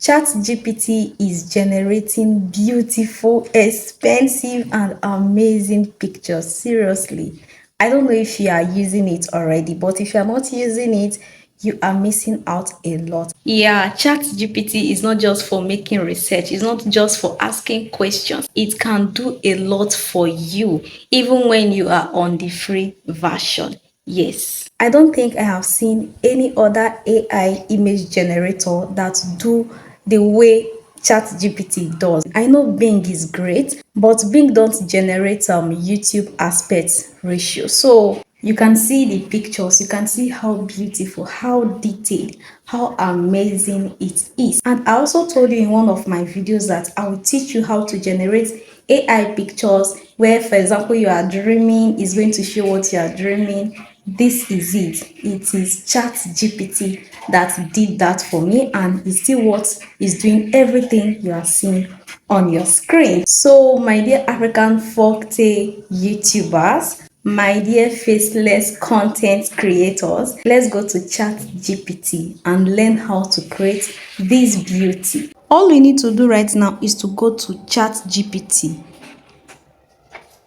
ChatGPT is generating beautiful, expensive, and amazing pictures. Seriously. I don't know if you are using it already, but if you are not using it, you are missing out a lot. Yeah, ChatGPT is not just for making research, it's not just for asking questions. It can do a lot for you, even when you are on the free version. Yes. I don't think I have seen any other AI image generator that do the way ChatGPT does. I know Bing is great, but Bing don't generate YouTube aspect ratio. So you can see the pictures, you can see how beautiful, how detailed, how amazing it is. And I also told you in one of my videos that I will teach you how to generate AI pictures where, for example, you are dreaming, is going to show what you are dreaming. This is it. It is ChatGPT that did that for me, and it's still what is doing everything you are seeing on your screen. So, my dear African folktale YouTubers, my dear faceless content creators, let's go to ChatGPT and learn how to create this beauty. All we need to do right now is to go to ChatGPT.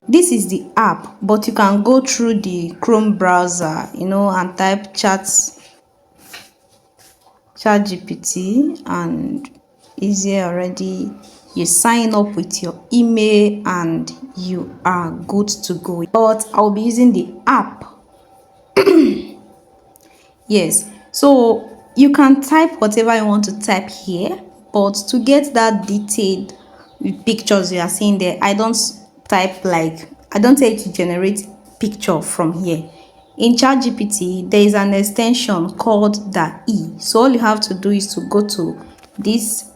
This is the app, but you can go through the Chrome browser, and type ChatGPT, and easier already. You sign up with your email and you are good to go. But I'll be using the app. Yes, so you can type whatever you want to type here, but to get that detailed pictures you are seeing there, I don't tell it to generate picture from here. In ChatGPT, there is an extension called DALL-E. So all you have to do is to go to this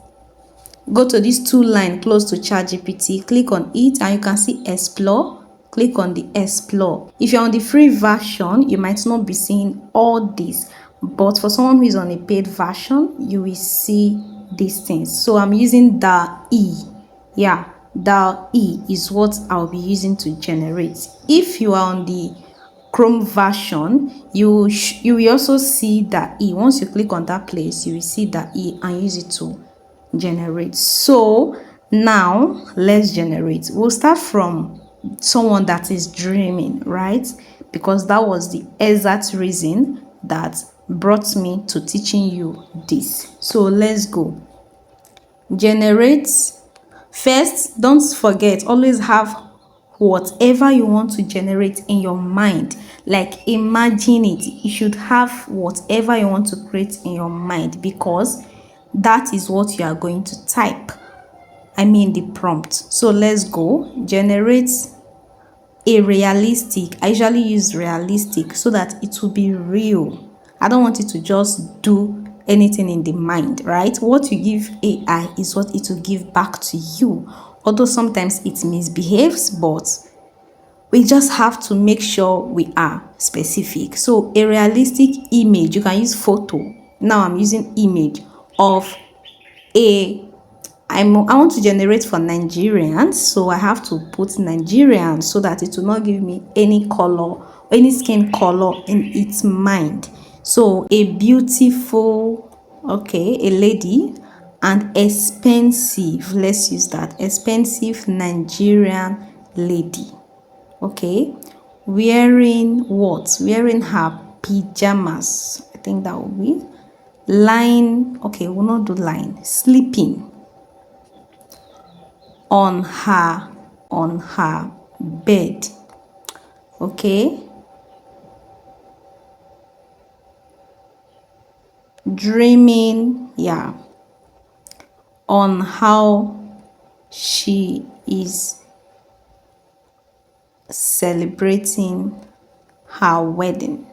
two line close to ChatGPT, click on it, and you can see explore. Click on the explore. If you're on the free version, you might not be seeing all this, but for someone who is on a paid version, you will see these things. So I'm using DALL-E. Yeah, DALL-E is what I'll be using to generate. If you are on the Chrome version, you will also see DALL-E. Once you click on that place, you will see DALL-E and use it to generate. So now let's generate. We'll start from someone that is dreaming, right? Because that was the exact reason that brought me to teaching you this. So let's go. Generate. First, don't forget, always have whatever you want to generate in your mind. Like, imagine it. You should have whatever you want to create in your mind, because that is what you are going to type. I mean the prompt. So let's go. Generate a realistic. I usually use realistic so that it will be real. I don't want it to just do anything in the mind, right? What you give AI is what it will give back to you. Although sometimes it misbehaves, but we just have to make sure we are specific. So a realistic image, you can use photo. Now I'm using image of I want to generate for Nigerians, so I have to put Nigerian so that it will not give me any color, any skin color in its mind. So a beautiful, a lady, and expensive, let's use that, expensive Nigerian lady. Okay, wearing what? Wearing her pyjamas. I think that will be line. Okay, we'll not do line. Sleeping on her bed. Okay, dreaming, yeah, on how she is celebrating her wedding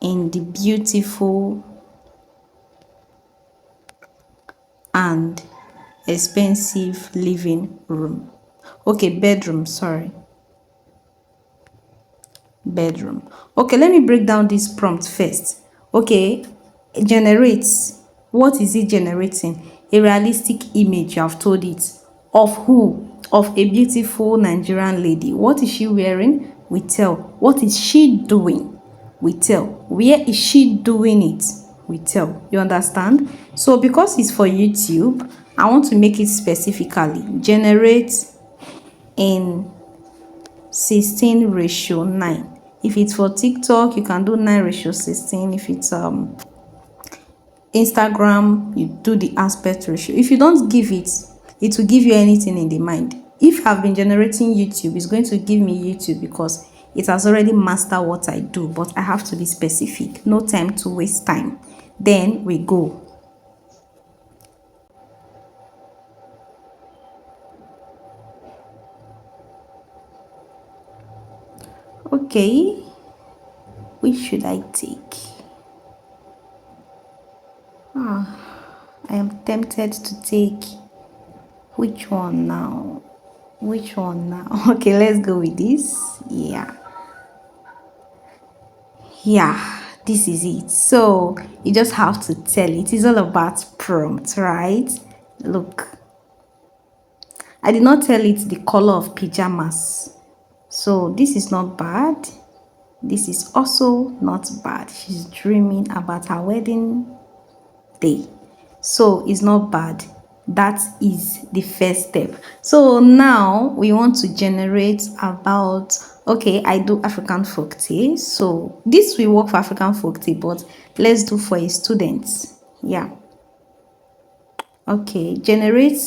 in the beautiful and expensive living room. Okay, bedroom, sorry. Bedroom. Okay, let me break down this prompt first. Okay, generates. What is it generating? A realistic image, you have told it. Of who? Of a beautiful Nigerian lady. What is she wearing? We tell. What is she doing? We tell. Where is she doing it? We tell. You understand? So because it's for YouTube, I want to make it specifically. Generate in 16:9. If it's for TikTok, you can do 9:16. If it's Instagram, you do the aspect ratio. If you don't give it, it will give you anything in the mind. If I've been generating YouTube, it's going to give me YouTube because it has already mastered what I do, but I have to be specific. No time to waste time. Then we go. Okay, which should I take? I am tempted to take which one now? Which one now? Okay, let's go with this. Yeah, this is it. So you just have to tell it. It's all about prompt, right? Look, I did not tell it the color of pajamas. So this is not bad. This is also not bad. She's dreaming about her wedding day. So it's not bad. That is the first step. So now we want to generate about, okay, I do African folktale. So this will work for African folktale, but let's do for a student. Yeah. Okay, generate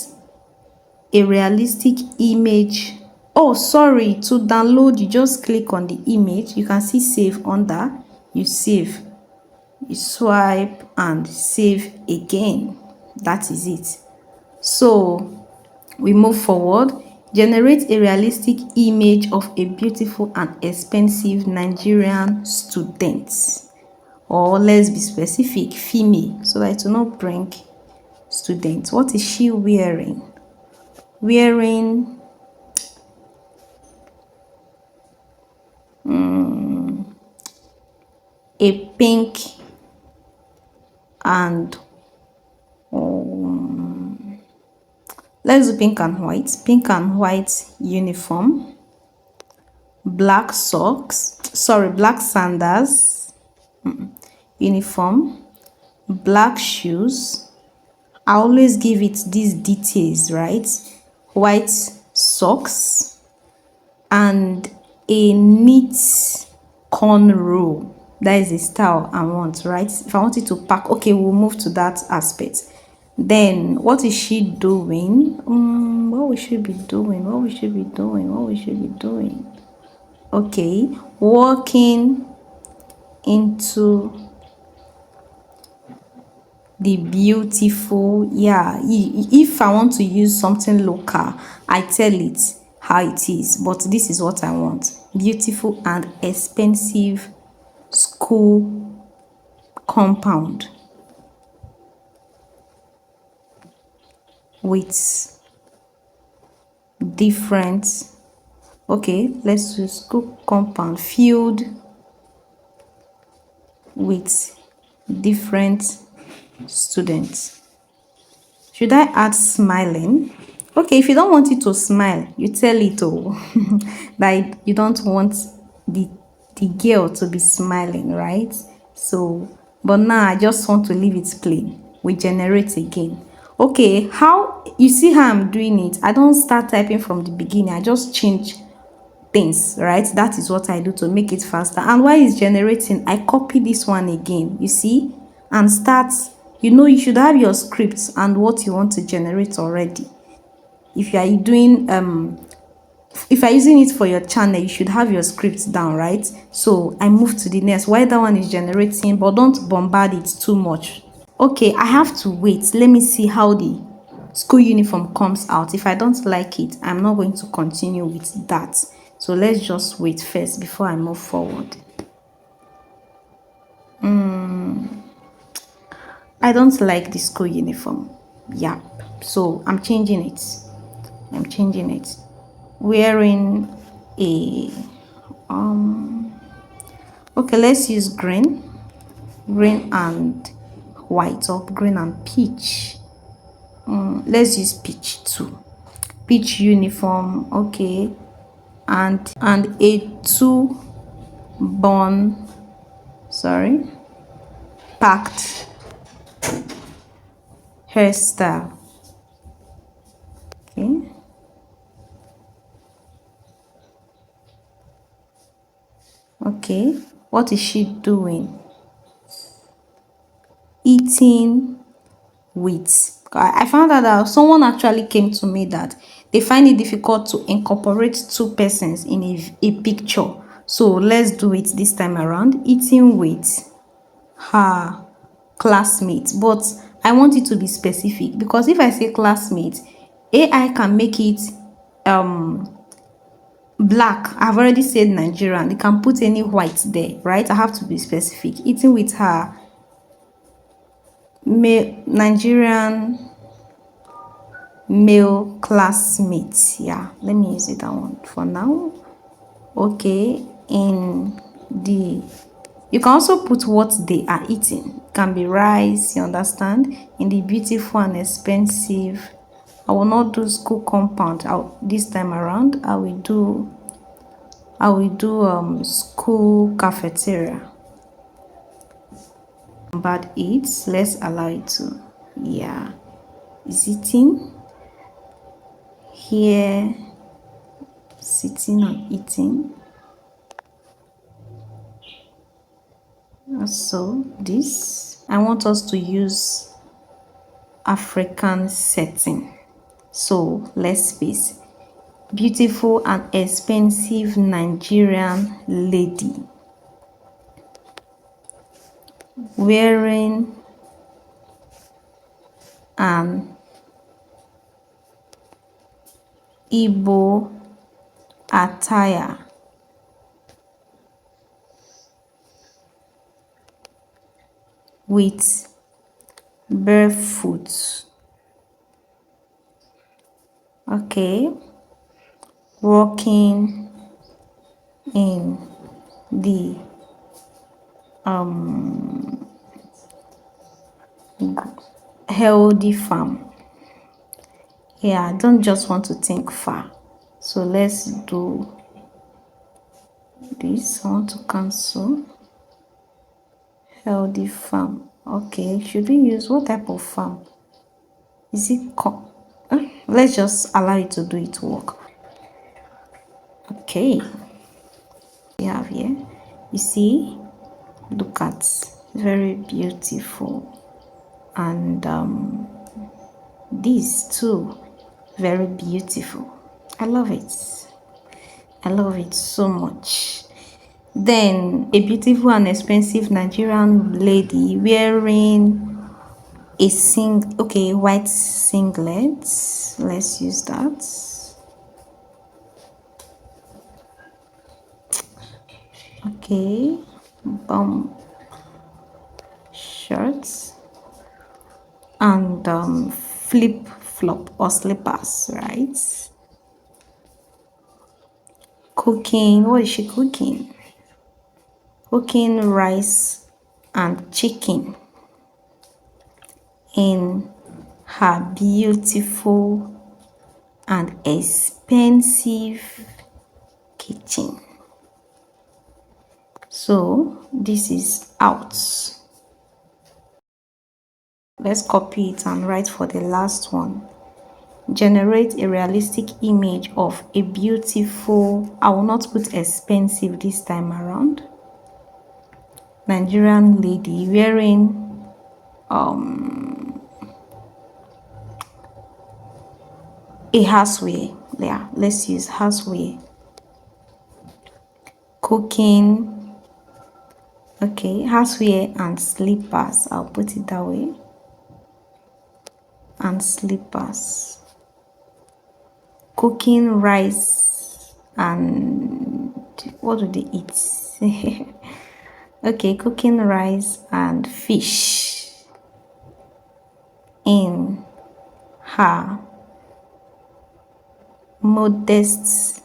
a realistic image. Oh, sorry, to download, you just click on the image. You can see save under. You save. You swipe and save again. That is it. So we move forward. Generate a realistic image of a beautiful and expensive Nigerian student, or let's be specific, female, so that it will not bring student. What is she wearing? Wearing a pink and let's do pink and white uniform, black socks, sorry, black sandals, uniform, black shoes. I always give it these details, right? White socks and a neat cornrow. That is the style I want, right? If I want it to pack, okay, we'll move to that aspect. Then what is she doing? What we should be doing? What we should be doing? What we should be doing? Okay, walking into the beautiful, yeah, if I want to use something local, I tell it how it is, but this is what I want. Beautiful and expensive school compound with different, okay, let's do school compound filled with different students. Should I add smiling? Okay, if you don't want it to smile, you tell it that you don't want the girl to be smiling, right? So, but now I just want to leave it plain. We generate again. Okay, how you see how I'm doing it? I don't start typing from the beginning. I just change things, right? That is what I do to make it faster. And while it's generating, I copy this one again, you see, and start. You know, you should have your scripts and what you want to generate already. If you are doing if you're using it for your channel, you should have your scripts down, right? So I move to the next while that one is generating, but don't bombard it too much. Okay, I have to wait. Let me see how the school uniform comes out. If I don't like it, I'm not going to continue with that. So let's just wait first before I move forward. I don't like the school uniform. Yeah, so I'm changing it. Wearing a okay, let's use green and white, or green and peach. Let's use peach too. Peach uniform. Okay, and a two bun, sorry, packed hairstyle. Okay. Okay. What is she doing? Eating with. I found out that someone actually came to me that they find it difficult to incorporate two persons in a picture. So let's do it this time around. Eating with her classmate. But I want it to be specific, because if I say classmate, AI can make it black. I've already said Nigerian. They can put any white there, right? I have to be specific. Eating with her Nigerian male classmates. Yeah, let me use it that one for now. Okay, in the, you can also put what they are eating. It can be rice, you understand, in the beautiful and expensive. I will not do school compound out this time around. I will do school cafeteria. Bad eats, let's allow it to, yeah, is eating here, sitting and eating. So this, I want us to use African setting. So let's space beautiful and expensive Nigerian lady wearing an Igbo attire with barefoot. Okay, walking in the healthy farm. Yeah, I don't just want to think far. So let's do this. I want to cancel healthy farm. Okay, should we use what type of farm? Is it let's just allow it to do its work. Okay, we have here, you see, look at, very beautiful. And these two, very beautiful. I love it. I love it so much. Then a beautiful and expensive Nigerian lady wearing a white singlet. Let's use that. Okay, shirts and flip flop or slippers, right? Cooking. What is she cooking? Cooking rice and chicken in her beautiful and expensive kitchen. So this is out. Let's copy it and write for the last one. Generate a realistic image of a beautiful, I will not put expensive this time around, Nigerian lady wearing a housewear. Yeah, let's use housewear. Cooking. Okay, housewear and slippers. I'll put it that way. And slippers. Cooking rice and what do they eat? Okay, cooking rice and fish in her modest,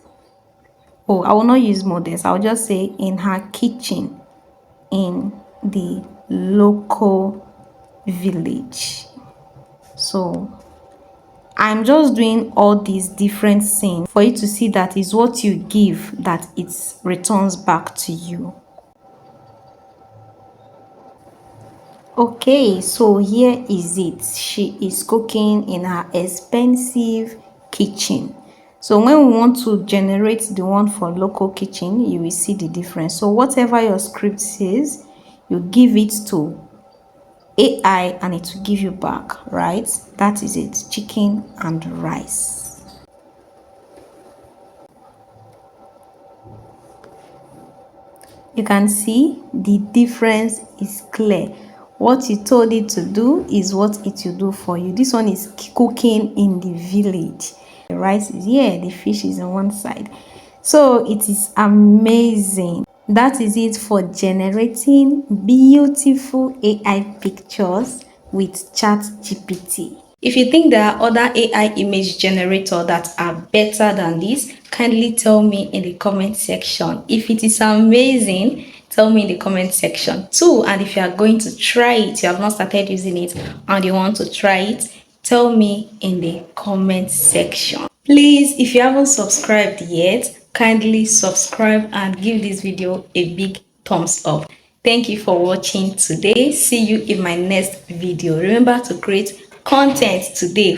I will not use modest, I'll just say in her kitchen in the local village. So I'm just doing all these different things for you to see that is what you give that it returns back to you. Okay, so here is it. She is cooking in her expensive kitchen. So when we want to generate the one for local kitchen, you will see the difference. So whatever your script says, you give it to AI and it will give you back, right? That is it, chicken and rice. You can see the difference is clear. What you told it to do is what it will do for you. This one is cooking in the village. The rice is here, the fish is on one side. So it is amazing. That is it for generating beautiful AI pictures with ChatGPT. If you think there are other AI image generators that are better than this, kindly tell me in the comment section. If it is amazing, tell me in the comment section too. And if you are going to try it, you have not started using it and you want to try it, tell me in the comment section. Please, if you haven't subscribed yet, kindly subscribe and give this video a big thumbs up. Thank you for watching today. See you in my next video. Remember to create content today.